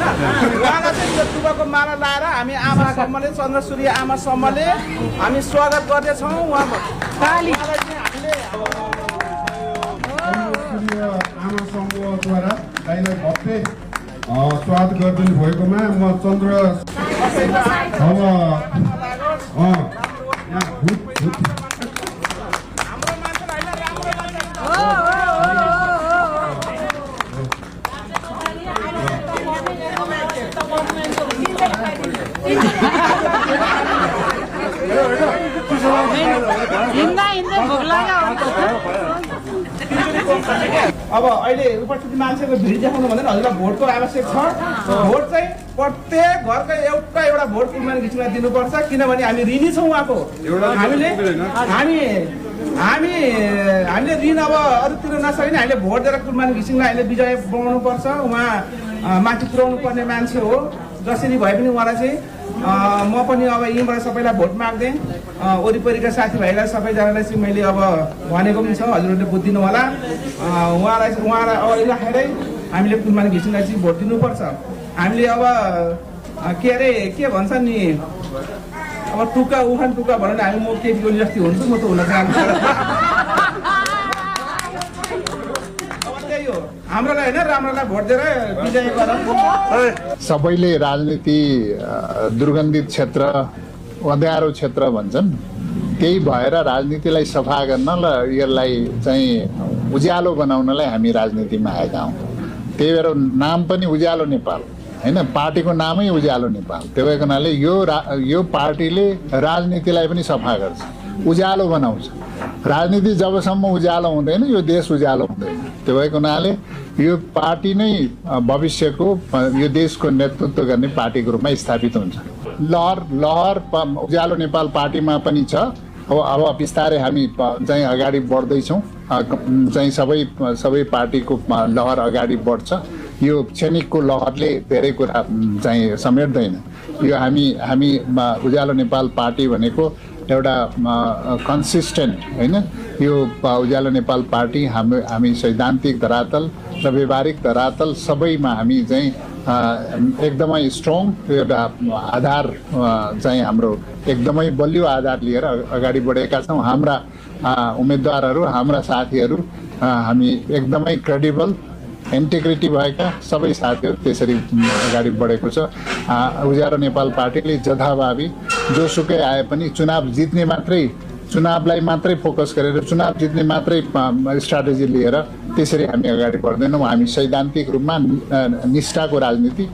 उहाँलाई चाहिँ यो टुक्काको माला लाएर हामी आमा सम्मले चन्द्रसूर्य आमा सम्मले हामी स्वागत गर्दैछौँ। उहाँलाई चाहिँ हामीले आमा समूहद्वारा दाइलाई भव्य स्वागत गरिदिनु भएकोमा म चन्द्र अब अब अहिले उपस्थित मान्छेको भिड देखाउनु भन्दैन, हजुरलाई भोटको आवश्यक छ। भोट चाहिँ प्रत्येक घरको एउटा भोट कुलमान घिसिङलाई दिनुपर्छ, किनभने हामी ऋणी छौँ उहाँको। हामीले ऋण अब अरू तिर्न नसकिने, हामीले भोट दिएर कुलमान घिसिङलाई हामीले विजय बनाउनु पर्छ। उहाँ माथि पुर्याउनु पर्ने मान्छे हो। जसरी भए पनि उहाँलाई चाहिँ म पनि अब यहीँबाट सबैलाई भोट माग्दै वरिपरिका साथीभाइलाई सबैजनालाई चाहिँ मैले अब भनेको पनि छ, हजुरहरूले बुझिदिनु होला। उहाँलाई अब राखेरै हामीले कुलमान घिसिङलाई चाहिँ भोट दिनुपर्छ। हामीले अब के भन्छ नि, अब टुक्का उखान टुक्का भनेर हामी म केपी ओली जस्तै हुन्छु, म त हुन चाहन्छु। हाम्रोलाई होइन, राम्रोलाई भोट दिएर विजय गरौँ। सबैले राजनीति दुर्गन्धित क्षेत्र, अँध्यारो क्षेत्र भन्छन्, त्यही भएर राजनीतिलाई सफा गर्न र यसलाई चाहिँ उज्यालो बनाउनलाई हामी राजनीतिमा आएका हौँ। त्यही भएर नाम पनि उज्यालो नेपाल होइन, पार्टीको नामै उज्यालो नेपाल। त्यो भएको हुनाले यो पार्टीले राजनीतिलाई पनि सफा गर्छ, उज्यालो बनाउँछ। राजनीति जबसम्म उज्यालो हुँदैन यो देश उज्यालो हुँदैन। त्यो भएको हुनाले यो पार्टी नै भविष्यको यो देशको नेतृत्व गर्ने पार्टीको रूपमा स्थापित हुन्छ। लहर उज्यालो नेपाल पार्टीमा पनि छ। अब बिस्तारै हामी चाहिँ अगाडि बढ्दैछौँ। चाहिँ सबै पार्टीको लहर अगाडि बढ्छ। यो क्षणिकको लहरले धेरै कुरा चाहिँ समेट्दैन। यो हामी उज्यालो नेपाल पार्टी भनेको एउटा कन्सिस्टेन्ट होइन, यो उज्यालो नेपाल पार्टी हामी सैद्धान्तिक धरातल र व्यवहारिक धरातल सबैमा हामी चाहिँ एकदमै स्ट्रङ एउटा आधार चाहिँ हाम्रो एकदमै बलियो आधार लिएर अगाडि बढेका छौँ। हाम्रा उम्मेदवारहरू, हाम्रा साथीहरू हामी एकदमै क्रेडिबल, इन्टिग्रिटी भएका सबै साथीहरू त्यसरी अगाडि बढेको छ। उज्यालो नेपाल पार्टीले जथाभावी जोसुकै आए पनि चुनावलाई मात्रै फोकस गरेर, चुनाव जित्ने मात्रै स्ट्राटेजी लिएर त्यसरी हामी अगाडि बढ्दैनौँ। हामी सैद्धान्तिक रूपमा निष्ठाको राजनीति